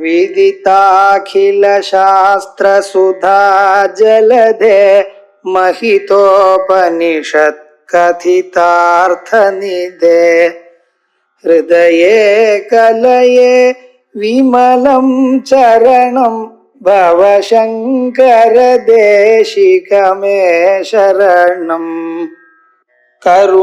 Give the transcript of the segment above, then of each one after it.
विदिताखिलशास्त्रसुधा जलधे महितोपनिषत् कथितार्थनिधे हृदये कलये विमलं चरणं भवशङ्कर देशिकमे शरणम् करुणावरुणालय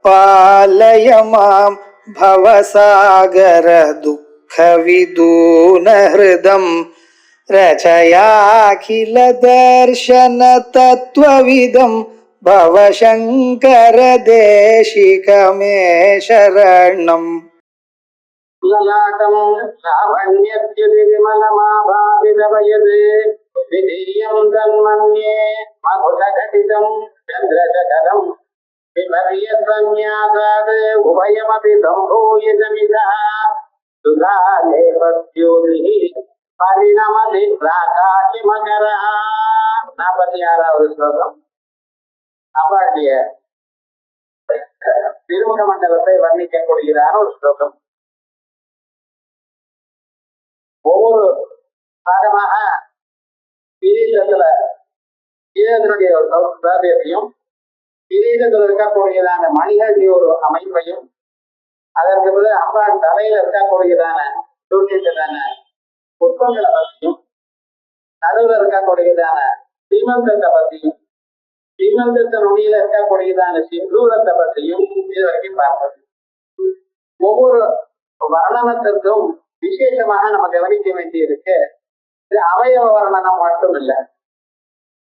पालय मां भवसागर दुःखविदून हृदं रचयाखिल दर्शन तत्त्वविदं भवशङ्कर देशिकमे शरणम् ललाटं लावण्यद्युतिविमलमाभावितवयदे विधीयं तन्मन्ये मधुरघटितं चन्द्रशकरं विपर्यसन्न्यासाद् उभयमपि सम्भूयितमिदः सुधालेपद्योतिः परिणमति प्राकाशिमकरः 46வது ஸ்லோகம். அப்பாட்டிய திருமுக மண்டலத்தை வர்ணிக்கக்கூடியதான ஒரு ஸ்லோகம். ஒவ்வொரு பாகமாக கிரீடத்தினுடைய சௌந்தரியத்தையும் கிரீடத்தில் இருக்கக்கூடியதான மணிகளுடைய ஒரு அமைப்பையும் அதற்கு பிறகு அம்பாள் தலையில இருக்கக்கூடியதான சூழ்நிலையான புஷ்பங்களை பற்றியும் நடுவில் இருக்கக்கூடியதான சீமந்தத்தை பற்றியும் சீமந்தத்தின் நுனியில இருக்கக்கூடியதான சிந்தூரத்தை பற்றியும் இது வரைக்கும் பார்ப்பது. ஒவ்வொரு வர்ணனத்திற்கும் விசேஷமாக நம்ம கவனிக்க வேண்டியிருக்கு. இது அவயவ வர்ணனம் மட்டும் இல்லை,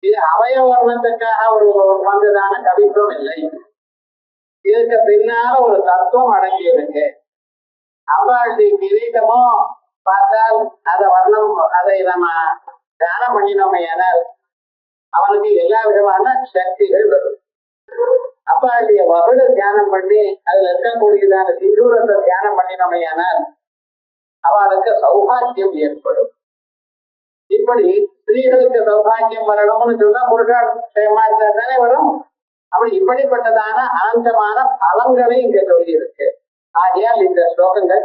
இது அவயவ வர்ணத்துக்காக ஒரு வந்ததான கவித்துவம் இல்லை. இதுக்கு பின்னால ஒரு தத்துவம் அடங்கி இருக்கு. அம்பாளுடைய கிரீடமோ பார்த்தால் அதை வர்ணம் அதை நம்ம தியானம் பண்ணினோமையானால் அவனுக்கு எல்லா விதமான சக்திகள் வரும். அம்பாளுடைய வகுட தியானம் பண்ணி அதுல இருக்கக்கூடியதான சிந்தூரத்தை தியானம் பண்ணினோமையானால் அவளுக்கு சௌபாகியம் ஏற்படும். இப்படி ஸ்திரீகளுக்கு சௌபாகியம் வரணும்னு சொன்னா புருஷாட்சயமா இருந்தா தானே வரும். அப்படி இப்படிப்பட்டதான அனந்தமான பலன்களை இங்க சொல்லி இருக்கு. ஆகையால் இந்த ஸ்லோகங்கள்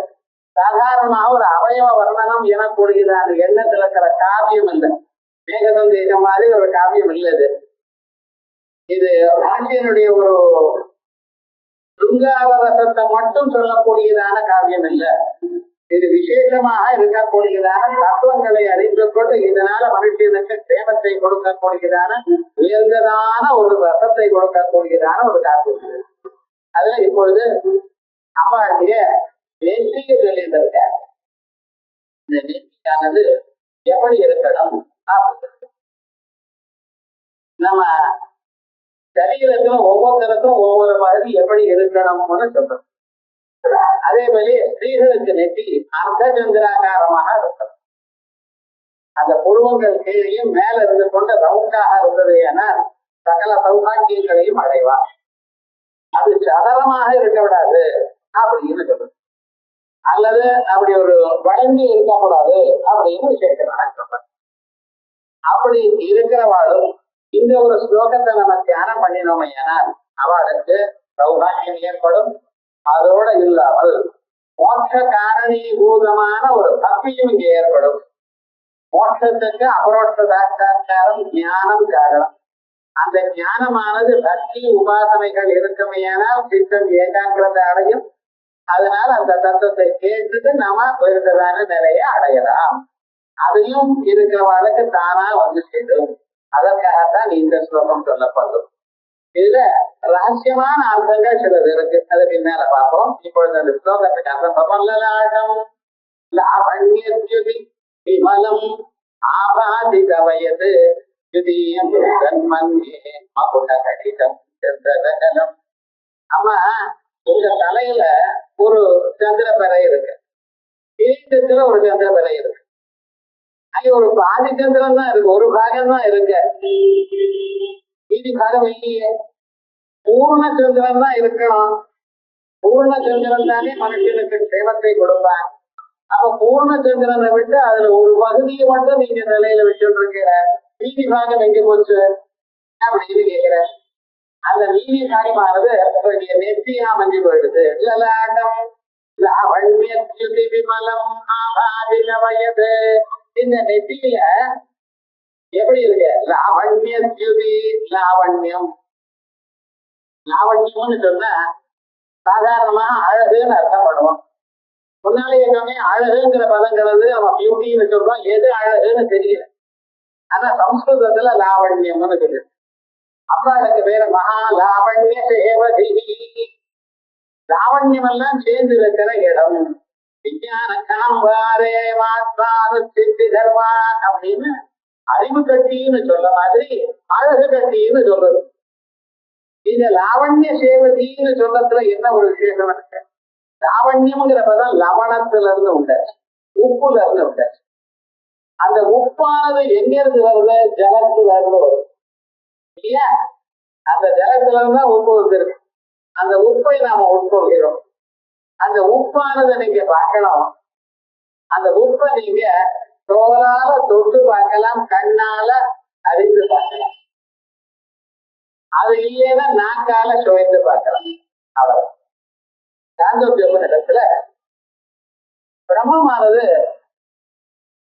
சாதாரணமாக ஒரு அவயவ வர்ணனம் எனக்கூடியதான எண்ணத்தில் இருக்கிற காவியம் இல்லை. மேகதம் இந்த மாதிரி ஒரு காவியம் இல்லது. இது ராஜ்யனுடைய ஒரு துங்காவரசத்தை மட்டும் சொல்லக்கூடியதான காவியம் இல்லை. இது விசேஷமாக இருக்கக்கூடியதான தத்துவங்களை அறிந்து கொண்டு இதனால மனுஷனுக்கு சேமத்தை கொடுக்கக்கூடியதான உயர்ந்ததான ஒரு ரசத்தை கொடுக்கக்கூடியதான ஒரு காவியம். அதுல இப்பொழுது அம்பாளுடைய நெற்றிக்கு சொல்லியிருக்க இந்த நெற்றியானது எப்படி இருக்கணும், நம்ம சரீரத்துல ஒவ்வொருத்தருக்கும் ஒவ்வொரு மாதிரி எப்படி இருக்கணும்னு சொல்றோம். அதே மாதிரி ஸ்திரீகளுக்கு நெற்றி அர்த்த சந்திராகாரமாக இருக்கும். அந்த புருவங்கள் கீழையும் மேல இருந்து கொண்ட ரவுண்டாக இருந்தது என சகல சௌபாகியங்களையும் அடைவார். அது சதரமாக இருக்க விடாது அப்படின்னு சொல்றது, அல்லது அப்படி ஒரு வளைந்து இருக்கக்கூடாது அப்படின்னு விசேஷமாக. அப்படி இருக்கிறவாளும் இந்த ஒரு ஸ்லோகத்தை நம்ம தியானம் பண்ணினோமையானால் அவளுக்கு சௌபாகியம் ஏற்படும். அதோட இல்லாமல் மோட்ச காரணீபூதமான ஒரு பக்தியும் இங்கே ஏற்படும். மோட்சத்துக்கு அபரோட்ச சாட்சாத்காரம் ஞானம் காரணம். அந்த ஞானமானது பக்தி உபாசனைகள் இருக்குமையானால் சித்தம் ஏகாங்கிரத்தை அடையும். அதனால அந்த தத்துவத்தை கேட்டுட்டு நாம உயர்ந்ததான நிலையை அடையலாம். அதையும் இருக்கிறவர்களுக்கு தானா வந்து சேரும். அதற்காகத்தான் இந்த ஸ்லோகம் சொல்லப்படும். இதுல ரகசியமான அர்த்தங்கள் சிலது இருக்கு, அது பின்னால பார்ப்போம். இப்பொழுது அந்த ஸ்லோகத்துக்கு அர்த்தம் லலாட்டம் லாவண்யத்யுதி விமலம் ஆபாதித வயது யுதியம் தன்மன்யே மகுட கடிதம் சந்திரகலம். ஆமா, உங்க தலையில ஒரு சந்திரபரை இருக்கு, கிரீடத்துல ஒரு சந்திரபரை இருக்கு. அங்கே ஒரு பாதி சந்திரன் தான் இருக்கு, ஒரு பாகம் தான் இருக்கு, மீதி பாகம் இல்லையே. பூர்ண சந்திரன் தான் இருக்கணும். பூர்ண சந்திரன் தானே மனுஷனுக்கு சேவத்தை கொடுப்பான். அப்ப பூர்ண சந்திரனை விட்டு அதுல ஒரு பகுதியை மட்டும் நீங்க நிலையில வச்சுட்டு இருக்கிற, மீதி பாகம் எங்க போச்சு அப்படின்னு கேட்கிற. அந்த மீதி பாகமானது நெத்தியா மஞ்சு போயிடுது. லலாட்டம் லாவண்ய விமலம் ஆபாதின வயது. இந்த நெத்தியில எப்படி இருக்கு? லாவண்யத்யுதி, லாவண்யம். லாவண்யம்னு சொன்னா சாதாரணமா அழகுன்னு அர்த்தம் பண்ணுவோம். முன்னாலே எல்லாமே அழகுங்கிற பதங்கிறது நம்ம பியூட்டின்னு சொல்றோம். எது அழகுன்னு தெரியல. ஆனா சம்ஸ்கிருதத்துல லாவண்யம்னு சொல்லு. அப்ப அதுக்கு பேரு மகா லாவண்ய சேவதி. லாவண்யம் எல்லாம் சேர்ந்து இருக்கிற இடம். விஞ்ஞான காம்பாரே மாத்மானு சித்தி தர்மா அப்படின்னு அறிவு கட்டின்னு சொல்ல மாதிரி அழகு கட்டின்னு சொல்றது. இந்த லாவண்ய சேவதின்னு சொல்றதுல என்ன ஒரு விசேஷம் இருக்கு? லாவண்யம்ங்கிற பதம் லவணத்துல இருந்து உண்டாச்சு, உப்புல இருந்து உண்டாச்சு. அந்த உப்பானது எங்க இருந்து வருது? ஜலத்துல இருந்து வருது இல்லையா? அந்த ஜலத்துல இருந்தா உப்பு வந்துருக்கு. அந்த உப்பை நாம உட்கொள்கிறோம். அந்த உப்பானதை நீங்க பார்க்கணும். அந்த உப்பை நீங்க தோலால தொட்டு பார்க்கலாம், கண்ணால அறிந்து பார்க்கலாம். அது இல்லைன்னா நாக்கால சுவைத்து பார்க்கலாம். அவ்வளவு இடத்துல பிரம்மமானது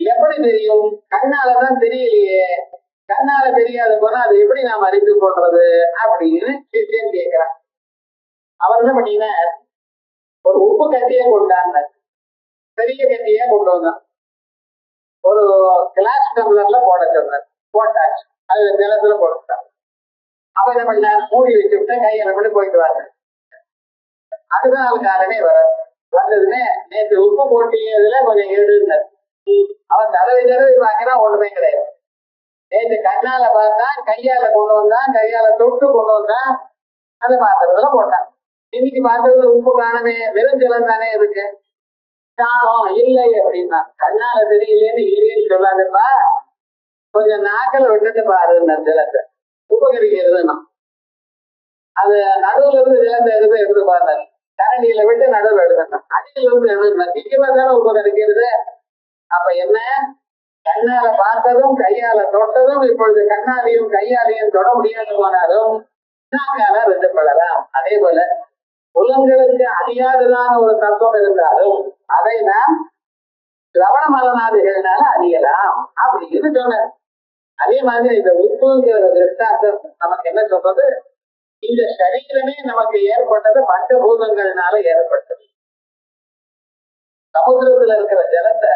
எப்படி தெரியும்? கண்ணாலதான் தெரியலையே. கண்ணால தெரியாத போனா அது எப்படி நாம் அறிந்து கொள்றது அப்படின்னு சிஷ்யன் கேட்கிறான். அவர் என்ன பண்ணீங்கன்னா ஒரு உப்பு கட்டியே கொண்டாங்க, பெரிய கட்டியே கொண்டு வந்தான். ஒரு கிளாஸ் டம்ளர்ல போட சொன்னார், போட்டாச்சு. அது நிலத்துல போட்டுட்டான். அப்ப என்ன பண்ணார்? மூடி வச்சு விட்டு கையில பண்ணி போயிட்டு வாங்க. அடுத்த நாள் காலமே வந்ததுன்னு நேற்று உப்பு போட்டியதுல கொஞ்சம் எடுனார். அவன் தடவை பார்க்கிறான், ஒண்ணுமே கிடையாது. நேற்று கண்ணால பார்த்தான், கையால கொண்டு வந்தான், கையால தொட்டு கொண்டு வந்தான், அந்த பாத்திரத்துல போட்டான். இன்னைக்கு பாத்திரத்துல உப்பு காணமே, வெறும் ஜலம் தானே இருக்கு. காணோம் இல்லை அப்படின்னா, கண்ணால தெரியலேன்னு இல்லைன்னு சொல்லாதுப்பா, கொஞ்சம் நாக்கில் விட்டுட்டு பாரு ஜலத்தை, உப்பு கறிக்கிறதுன்னா. அது நடுவுல இருந்து ஜலத்தை எடுத்து பாருங்க. கரண்டியில விட்டு நடுவில் எடுக்கணும், அடியில இருந்து எடுக்கணும். நிச்சயமா தானே உப்பு கறிக்கிறது. அப்ப என்ன? கண்ணால பார்த்ததும் கையால தொட்டதும் இப்பொழுது கண்ணாலையும் கையாலையும் தொட முடியாது போனாலும் நாக்கால ரெண்டு படலாம். அதே போல புலன்களுக்கு அறியாததான ஒரு தத்துவம் இருந்தாலும் அதை நாம் சிரவண மரணாதிகள்னால அறியலாம் அப்படின்னு சொன்னார். அதே மாதிரி இந்த உப்புங்கிற திருஷ்டாந்தம் நமக்கு என்ன சொல்றது? இந்த சரீரமே நமக்கு ஏற்பட்டது பஞ்சபூதங்கள்னால ஏற்பட்டது. சமுத்திரத்துல இருக்கிற ஜலத்தை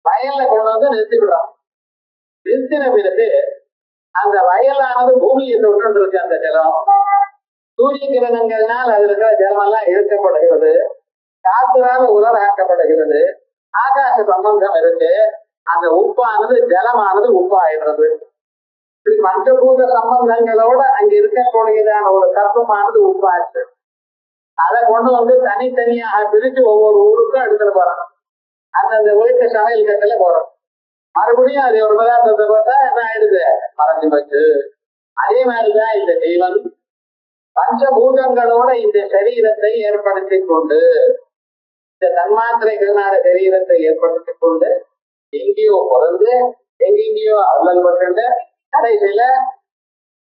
வயல்ல கொண்டு வந்து நிறுத்திவிடுறோம். நிறுத்தின பிறகு அந்த வயலானது பூமியை தொட்டு இருக்கு. அந்த ஜலம் சூரிய கிரணங்கள்னால் அது இருக்கிற ஜலம் எல்லாம் இழுக்கப்படுகிறது, காற்றுனால உலராக்கப்படுகிறது, ஆகாச சம்பந்தம் இருக்கு. அந்த உப்பானது ஜலமானது உப்பாயிடுறது. இப்படி பஞ்சபூத சம்பந்தங்களோட அங்க இருக்கக்கூடியதான ஒரு தத்துவமானது உப்பாச்சு. அதை கொண்டு வந்து தனித்தனியாக பிரிச்சு ஒவ்வொரு ஊருக்கும் எடுத்துட்டு போறாங்க. அந்தந்த வீட்டு சமையல் கட்டில போறோம். மறுபடியும் அது ஒரு பதார்த்தத்தை பார்த்தா என்ன ஆயிடுது? மறைஞ்சு போச்சு. அதே மாதிரிதான் இந்த ஜீவன் பஞ்சபூதங்களோட இந்த சரீரத்தை ஏற்படுத்தி கொண்டு, இந்த தன்மாத்திரைகளான சரீரத்தை ஏற்படுத்தி கொண்டு எங்கேயோ பிறந்து எங்கெங்கேயோ அல்லல் பட்டு கடைசியில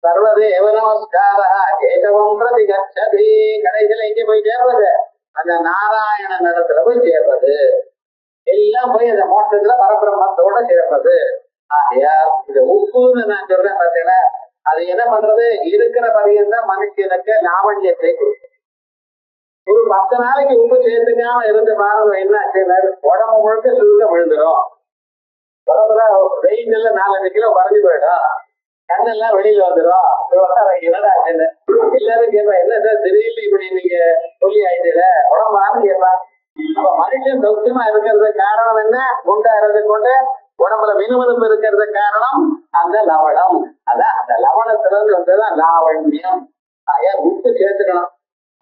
சர்வதேவ நமஸ்காரா கேசவம் பிரதி கச்சதி, கடைசியில எங்க போய் சேர்றது? அந்த நாராயணன் இடத்துல போய் சேர்றது. எல்லாம் போய் அந்த மோட்டத்துல பரபிரம்மத்தோட சேர்ப்பது. ஆகையா இந்த உப்புன்னு நான் சொல்றேன் பார்த்தீங்கன்னா, அது என்ன பண்றது? இருக்கிற பரியந்தான் மனுஷனுக்கு லாவண்யத்தை கொடுக்கும். ஒரு 10 நாளைக்கு உப்பு சேர்த்துக்காம இருந்து பாருங்க, என்ன ஆச்சு? உடம்பு முழுக்க சுருக்க விழுந்துடும். உடம்புல வெயில்ல 4-5 கிலோ குறைஞ்சு போயிடும். கண்ணெல்லாம் வெளியில வந்துடும். என்னடா எல்லாரும் கேட்பா, என்ன சார் திடீர்னு இப்படி நீங்க சொல்லி ஆயிடுல உடம்பான்னு கேட்பா. அப்ப மனுஷன் சௌக்கியமா இருக்கிறதுக்கு காரணம் என்ன? குண்டா இருந்து கொண்டு உடம்புல மினுமினுப்பு இருக்கிறது காரணம் அந்த லவணம். அதான் அந்த லவணத்துல இருந்து வந்ததுதான் லாவண்யம். ஏன் உப்பு சேர்த்துக்கணும்?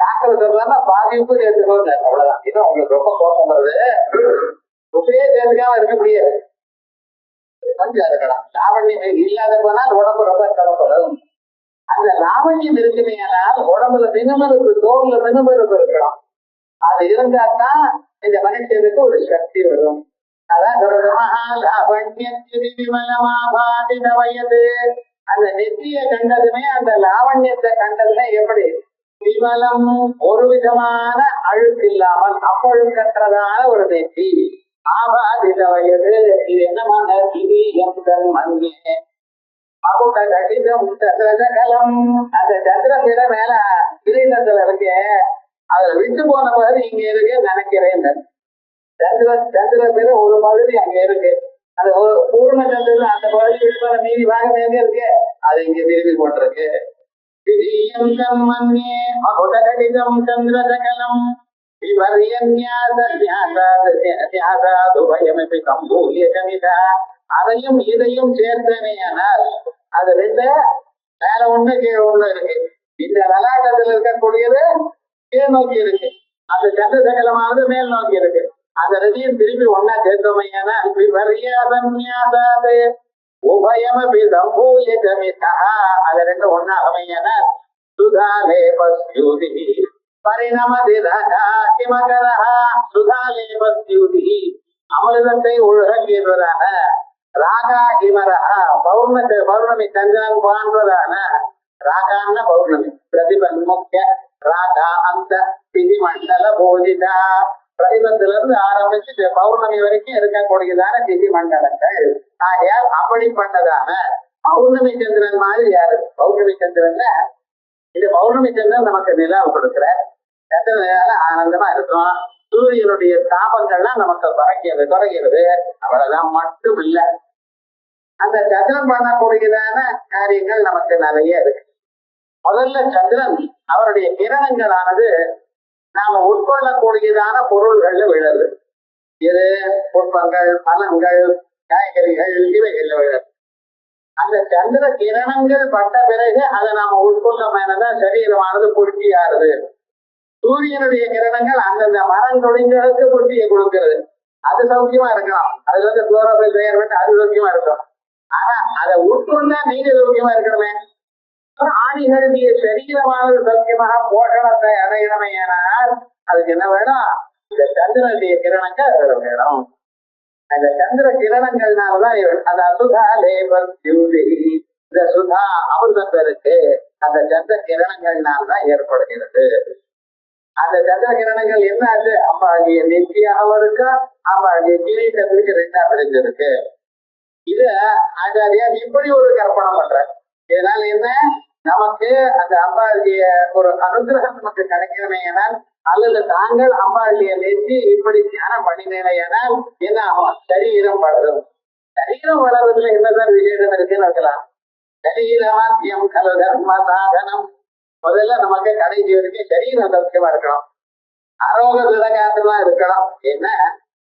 டாக்டர் சொல்றாங்க பாதி உப்பு சேர்த்துக்கோங்க, அவ்வளவுதான். இதுதான் உங்களுக்கு ரொம்ப கோபம் வருது. உப்பையே சேர்த்துக்காம இருக்க முடியாது, கொஞ்சம் இருக்கலாம். லாவண்யம் இல்லாத போனால் உடம்பு ரொம்ப கலப்படும். அந்த லாவண்யம் இருக்குமையானால் உடம்புல மினுமினுப்பு, தோல்ல மினுமினுப்பு இருக்கலாம். அது இருந்தால்தான் இந்த மனுஷனுக்கு ஒரு சக்தி வரும். அதான் வயது அந்த நெத்திய கண்டதுமே, அந்த லாவண்யத்தை கண்டதுமே எப்படி விமலம் ஒரு விதமான அழுக்கு இல்லாமல் அப்பொழுக்கற்றதான ஒரு நெற்றி. ஆபாதித வயது இது என்னமான திதி எந்தன் மங்கே மகுட கடிதம் சந்திரகலம். அந்த சந்திரபிட மேல கிரீடத்துல இருக்கு, அதுல விட்டு போன பகுதி இங்க இருக்கு நினைக்கிறேன். சந்திரபிட ஒரு பகுதி அங்க இருக்கு, அது பூர்ண சந்திரன் அந்த பகுதி விட்டு போன மீதி பாகம் எங்க இருக்கு, அது இங்க திரும்பி கொண்டிருக்கு. மன்னே மகுட கடிதம் சந்திரகலம் அதையும் இதையும் சேர்த்தனையானால் அது ரெண்டு மேல ஒண்ணு கீழே ஒண்ணு இருக்கு. இந்த லலாட்டத்தில் இருக்கக்கூடியது கீழ் நோக்கி இருக்கு, அந்த சந்திரசகலமானது மேல் நோக்கி இருக்கு. அந்த ரெண்டையும் திருப்பி ஒன்னா சேர்த்தமையானால் உபயமபி சம்பூய ஜமிதா, அது ரெண்டு ஒன்னா அமையானால் சுதாலேபஸ்யூதி பரிணமதி சுதாலேபஸ்யூதி அமிர்தத்தை ஒழுகின்றதான ராகா இமரஹா பௌர்ணமி சந்திரன் போன்றதான ராகான பௌர்ணமி பிரதிபன்முக்கிய ராகா அந்த திதி மண்டல போதிதா. பிரதிபத்துல இருந்து ஆரம்பிச்சு பௌர்ணமி வரைக்கும் இருக்கக்கூடியதான திதி மண்டலங்கள். ஆகையால் அப்படிப்பட்டதான பௌர்ணமி சந்திரன் மாதிரி யாரு பௌர்ணமி சந்திரன்ல இந்த பௌர்ணமி சந்திரன் நமக்கு நிலாவை கொடுக்கிற சந்திரனால ஆனந்தமா இருக்கும். சூரியனுடைய தாபங்கள்லாம் நமக்கு குறைகிறது. அவ்வளவுதான் மட்டும் இல்ல, அந்த சந்திரன் பண்ணக்கூடியதான காரியங்கள் நமக்கு நிறைய இருக்கு. முதல்ல சந்திரன் அவருடைய கிரணங்களானது நாம உட்கொள்ளக்கூடியதான பொருள்கள்ல விழுது. இது புஷ்பங்கள், பழங்கள், காய்கறிகள் இவைகள்ல விழுது. அந்த சந்திர கிரணங்கள் பட்ட பிறகு அதை நாம உட்கொள்ள மேலதான் சரீரமானது புஷ்டியாருது. சூரியனுடைய கிரணங்கள் அந்தந்த மரம் தொழில்களுக்கு புஷ்டியை கொடுக்கிறது. அது சௌக்கியமா இருக்கலாம், அதுல இருந்து குளோரோபில் தயார் பண்ணி அது சௌக்கியமா இருக்கும். ஆனா அதை உட்கொண்டா நீங்க சௌக்கியமா இருக்கணுமே. ஆணிகளுடைய சரீரமானது சௌக்கியமாக போஷணத்தை அடையணுமையானால் அதுக்கு என்ன வேணும், இந்த சந்திரனுடைய கிரணங்கள் வேணும். அந்த சந்திர கிரணங்கள்னாலதான் அந்த சுதா லேபர் ஜூதி, இந்த சுதா அமிர்தம் இருக்கு, அந்த சந்திர கிரணங்கள்னால்தான் ஏற்படுகிறது. அந்த சந்திர கிரணங்கள் என்ன ஆச்சு, அம்பாடிய நெற்றியாகவும் இருக்கு, அம்பாடிய கிரீட்டத்துக்கு ரெண்டா பிரிஞ்சிருக்கு. இத ஆச்சாரியார் இப்படி ஒரு கற்பனை பண்ற. இதனால என்ன, நமக்கு அந்த அம்பாளுடைய ஒரு அனுகிரகம் நமக்கு கிடைக்கணுமேனால் அல்லது தாங்கள் அம்பாளுடைய நெற்றி இப்படி தியானம் பண்ணினேனால் என்ன ஆகும், சரீரம் வளரும். சரீரம் வளர்றதுல என்னதான் விசேஷம் இருக்குன்னு இருக்கலாம். சரீரமாத்தியம் கல தர்ம சாதனம். முதல்ல நமக்கு கடைசி வரைக்கும் சரீரம் சௌக்கியமா இருக்கணும், ஆரோக திடகாரமா இருக்கணும். என்ன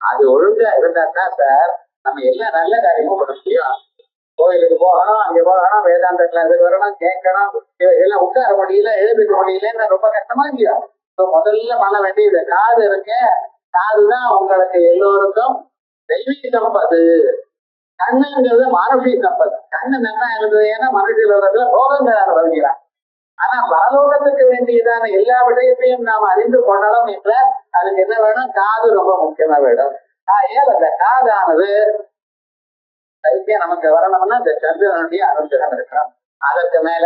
அது ஒழுங்கா இருந்தா தான் சார் நம்ம எல்லா நல்ல காரியமும் பண்ண முடியும். கோயிலுக்கு போகணும், அங்க போகணும், வேதாந்த கிளாஸுக்கு வரணும், கேட்கணும், எல்லாம் உட்கார முடியல, எழுதுக்க முடியலன்னு ரொம்ப கஷ்டமா இல்லையா. முதல்ல பண்ண வேண்டியது காது இருக்கு, காதுதான் உங்களுக்கு எல்லோருக்கும் தெய்வீக சம்பது. கண்ணுங்கிறது மானுஷி சம்பது. கண்ணு நல்லா இருந்தது, ஏன்னா மனுஷில போகங்கிறார் வருகிறார். ஆனா பரலோகத்துக்கு வேண்டியதான எல்லா விடயத்தையும் நாம் அறிந்து கொள்ளணும் என்றால் அதுக்கு என்ன வேணும், காது ரொம்ப முக்கியமா வேணும். ஏன் அந்த காதானது சைத்தியம் நமக்கு வரணும்னா இந்த சந்திரனுடைய அனுகிரகம் இருக்கணும். அதற்கு மேல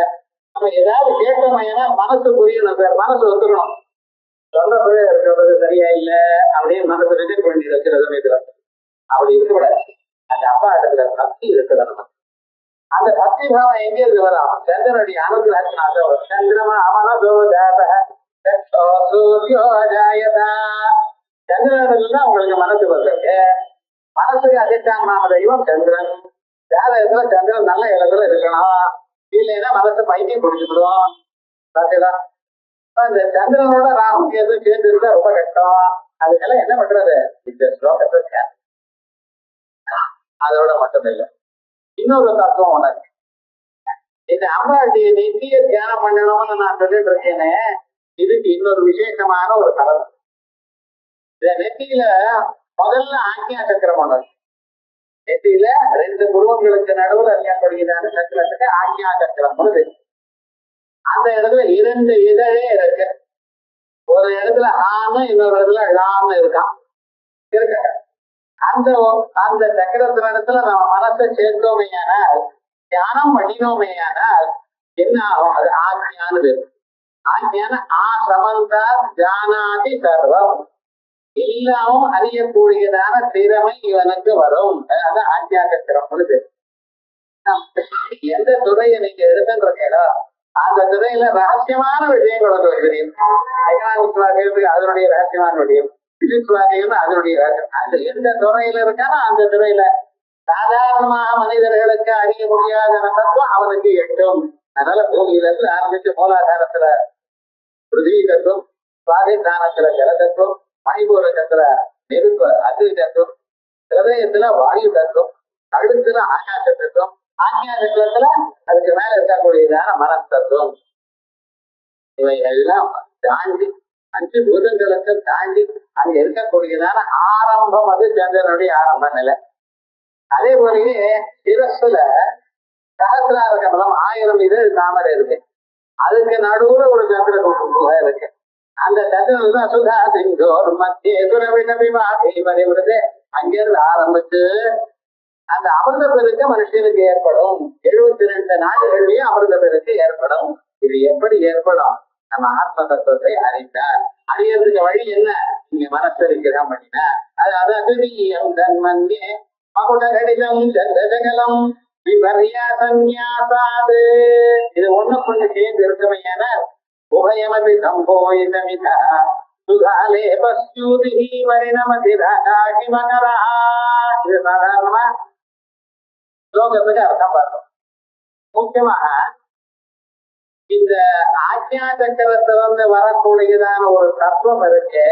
நம்ம ஏதாவது கேட்டோம்னா மனசு புரியணும் சார், மனசு ஒத்துக்கணும். சொல்றப்பவே இருக்கிறது சரியா இல்ல அப்படின்னு மனசு ரிஜெக்ட் பண்ணி வச்சுறது இதுல அப்படி இருக்கக்கூடாது. அந்த அப்பா இடத்துல பக்தி இருக்குது. நம்ம அந்த பக்தி பாவம் எங்க இருந்து வரும், சந்திரனுடைய அனுகிரகத்தினால வரும். சந்திரமா அவன சூரியோஜாயதா, சந்திரன் உங்களுக்கு மனசு வந்திருக்கு. மனசுக்கு அதிஷ்டானமான தெய்வம் சந்திரன். ஜாதகத்துல சந்திரன் நல்ல இடத்துல இருக்கணும், இல்லைன்னா மனசு பைத்தியம் பிடிச்சிடுவோம். பார்த்துதான் இந்த சந்திரனோட ராகம் எதுவும் சேர்ந்து இருந்தா ரொம்ப கஷ்டம். அதுக்கெல்லாம் என்ன பண்றது, இந்த ஸ்லோகத்தை அதோட மட்டும் இல்லை, இன்னொரு தத்துவம் உனக்கு. இந்த அம்பாளுடைய நெத்திய தியானம் பண்ணணும்னு நான் சொல்லிட்டு இருக்கேனே, இதுக்கு இன்னொரு விசேஷமான ஒரு கலர். இந்த நெத்தியில முதல்ல ஆக்ஞா சக்கரம் ஒண்ணு. நெத்தியில ரெண்டு குருவங்களுக்கு நடுவுல இருக்கக்கூடியதான சக்கரத்துக்கு ஆக்ஞா சக்கரம் பொழுது அந்த இடத்துல இரண்டு இதழே இருக்கு. ஒரு இடத்துல ஆன்னு, இன்னொரு இடத்துல ழான்னு இருக்கான் இருக்க. அந்த அந்த சக்கரத்துல இடத்துல நம்ம மனசை சேர்த்தோமையானால், தியானம் பண்ணினோமையானால் என்ன ஆகும், அது ஆக்ஞானது. ஆஜ்ஞான ஆ சமந்தா ஜானாதி சர்வம், எல்லாமும் அறியக்கூடியதான திறமை இவனுக்கு வரும். அதான் ஆஜ்ஞாசத்திரம் பொழுது. எந்த துறையை நீங்க எடுத்துன்றீங்களோ அந்த துறையில ரகசியமான விஷயங்கள் வந்து தெரியும். எக்கனாமிக்ஸ் வாதிகளுக்கு அதனுடைய ரகசியமான விஷயம், பிசிக்ஸ் வாதிகள் அதனுடைய ரகசியம். அந்த எந்த துறையில இருக்கானோ அந்த துறையில சாதாரணமாக மனிதர்களுக்கு அறிய முடியாத தத்துவம் அவனுக்கு எட்டும். அதனால பூமியில இருந்து ஆரம்பிச்சு மூலாதாரத்துல பிருத்திவி தத்துவம், சுவாதிஷ்டானத்துல ஜல தத்துவம், மணிபூரகத்துல நெருப்பு அக்னி தத்துவம், ஹிருதயத்துல வாயு தத்துவம், கழுத்துல ஆகாச தத்துவம், ஆக்ஞா தத்துவத்துல அதுக்கு மேல இருக்கக்கூடியதான மன தத்துவம். இவைகள்லாம் தாண்டி 5 பூதங்களுக்கு தாண்டி அங்க இருக்கக்கூடியதான ஆரம்பம், அது சந்திரனுடைய ஆரம்ப நிலை. அதே போலயே சிரஸ்ல சகசிரார கமலம் 1000 இதழ் தாமரை இருக்கு. அதுக்கு நடுவுல ஒரு சந்திர குடும்பம் இருக்கு. அந்த சந்திரன் தான் சுதா சிங்கோர் மத்திய எதிரவினவிவாதி அங்கிருந்து ஆரம்பிச்சு அந்த அமிர்த பெருக்கு மனுஷனுக்கு ஏற்படும். 72 நாடுகள்லயும் அமிர்த பெருக்கு ஏற்படும். இது எப்படி ஏற்படும்? நம்ம ஆத்ம தத்துவத்தை அறிந்தார். அறியறதுக்கு வழி என்ன? நீங்க மனசு இருக்குதான் பண்ணினா அது அதிதீயம் தன்மந்தே மகுடகடிதம் ஜகலம் விபர்யாசன்யாசாது. இது ஒண்ணுக்குள்ள சேர்ந்து இருக்கவையான உபயமதி சம்போயிதமிதா சுகாலே பஸ்யூதிஹி வரிணமதிராகி மகரா. இது சாதாரணமா ஸ்லோகத்துக்கு அர்த்தம் பார்த்தோம். முக்கியமாக இந்த ஆக்ஞா சக்கரத்தை வந்து வரக்கூடியதான ஒரு தத்துவம் இருக்கு.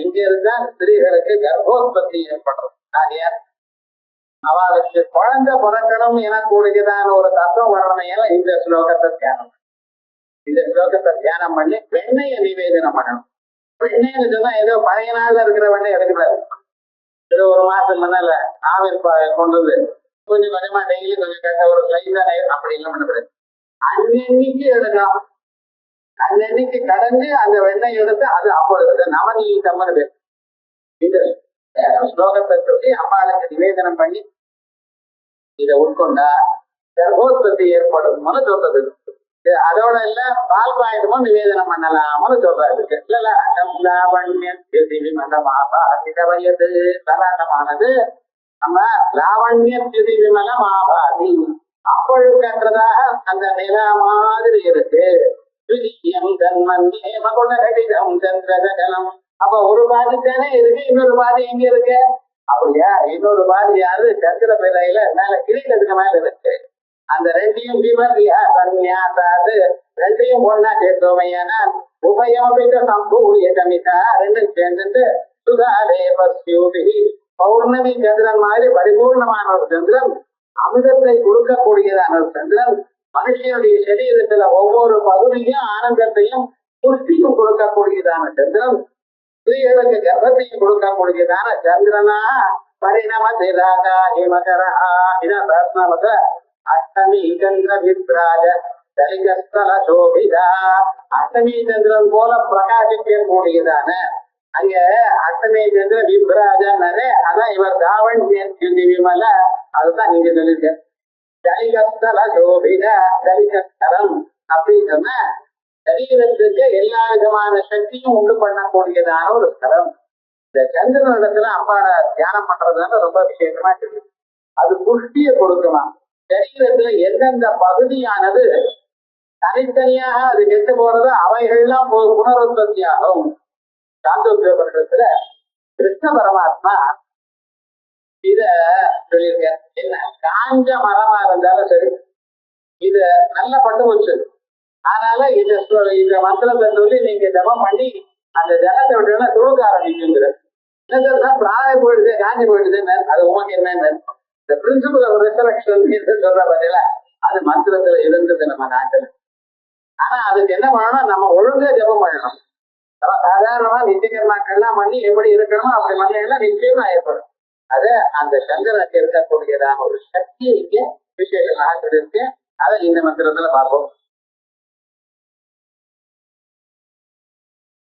இங்க இருந்தா ஸ்திரீகளுக்கு கர்ப்போத்பத்தி ஏற்படும். அவளுக்கு குழந்தை பிறக்கணும் எனக்கூடியதான ஒரு தத்துவம் வரணும். இந்த ஸ்லோகத்தை தியானம், இந்த ஸ்லோகத்தை தியானம் பண்ணி வெண்ணைய நிவேதனம் பண்ணணும். வெண்ணைன்னு சொன்னா ஏதோ பழைய நாள்ல இருக்கிற வெண்ணெய் எடுக்கிறாரு. ஏதோ ஒரு மாசம் முன்னால ஆவிர் கொண்டு வந்து கொஞ்சம் கொஞ்சமா டெய்லி கொஞ்சம் கட்ட ஒரு ஸ்லைஸா அப்படி எல்லாம் பண்ணக்கூடாது. அன்னன்னைக்கு எடுக்கலாம். அன்னன்னைக்கு கடந்து அந்த வெண்ணெய் எடுத்து அது அப்பொழுது நவநீதம்னு பேர். இந்த ஸ்லோகத்தை சொல்லி அம்மாளுக்கு நிவேதனம் பண்ணி இதை உட்கொண்டா கர்ப்போத்பத்தி ஏற்படும்னு சொல்றது. அதோட இல்ல பால் பாயசமும் நிவேதனம் பண்ணலாம்னு சொல்றாரு. சலாண்டமானது நம்ம லாவண்ய திதி விமல மாபாதி அப்பொழுதுன்றதாக அந்த நிலா மாதிரி இருக்கு. அப்ப ஒரு பாதி தானே இருக்கு, இன்னொரு பாதி எங்க இருக்கு? அப்படியா? இன்னொரு பாதி யாரு? சந்திர பிள்ளையில மேல கிரீடத்துக்கு மேல இருக்கு. அந்த ரெண்டையும் விமர்யாசன்யாசாது ரெண்டையும் ஒன்னா சேர்த்தோமையான உபயோகித சம்பூய சமிதா ரெண்டும் சேர்ந்துட்டு சுதாரே பஸ்யூதி பௌர்ணமி சந்திரன் மாதிரி பரிபூர்ணமான ஒரு சந்திரன், அமிர்தத்தை கொடுக்கக்கூடியதான ஒரு சந்திரன், மனுஷனுடைய சரீரத்துல ஒவ்வொரு பகுதியும் ஆனந்தத்தையும் புஷ்டியும் கொடுக்கக்கூடியதான சந்திரன், ஸ்திரீகளுக்கு கர்ப்பத்தையும் கொடுக்கக்கூடியதான சந்திரனா பரிணமதிராகா ஹிமகரா. இதான் சாஸ்திரமத அஷ்டமி சந்திர விப்ராஜ தலிகஸ்தல சோபிதா. அஷ்டமி சந்திரன் போல பிரகாசிக்கக்கூடியதான அங்க அஷ்டமி சந்திர விப்ராஜானே அதான் இவர் தாவண்ய விமல. அதுதான் நீங்க சொல்லிருக்க. தலிகஸ்தல சோபிதா தலிகஸ்தலம் அப்படின்னு சொன்ன சரீரத்துக்கு எல்லா விதமான சக்தியும் உண்டு பண்ணக்கூடியதான ஒரு ஸ்தலம். இந்த சந்திரன் இடத்துல அப்பாட தியானம் பண்றதுன்னு ரொம்ப விசேஷமா இருக்கு. அது புஷ்டியை கொடுக்கலாம். சரீரத்துல எந்தெந்த பகுதியானது தனித்தனியாக அது கெட்டு போறது அவைகள்லாம் புனருற்பத்தி ஆகும். சாந்தோக்கிய வருடத்துல கிருஷ்ண பரமாத்மா இத சொல்லியிருக்க. என்ன காஞ்ச மரமா இருந்தாலும் சரி, இத நல்ல பட்டு வச்சு, அதனால இந்த மந்திரத்தை சொல்லி நீங்க ஜபம் பண்ணி அந்த ஜலத்தை விட்டு துழுக்க ஆரம்பிக்குங்கிற பிராயம் போயிடுது, காஞ்சி போயிடுதுன்னு அது உமக்கு என்னன்னு இந்த பிரின்சிபல் ஆஃப் ரிசரக்ஷன் சொல்ற பதில அது மந்திரத்துல இருந்தது நம்ம நாட்டுல. ஆனா அதுக்கு என்ன பண்ணணும்? நம்ம ஒழுங்கா ஜபம் பண்ணணும். சாதாரணமா நிச்சயகர்மாக்கள்லாம் பண்ணி எப்படி இருக்கணுமோ அப்படி பண்ணலாம் நிச்சயமா ஏற்படும். அது அந்த சந்திரனுக்கு இருக்கக்கூடியதான ஒரு சக்தி இங்க விசேஷமாக இருக்கு. அதை இந்த மந்திரத்துல பார்ப்போம்.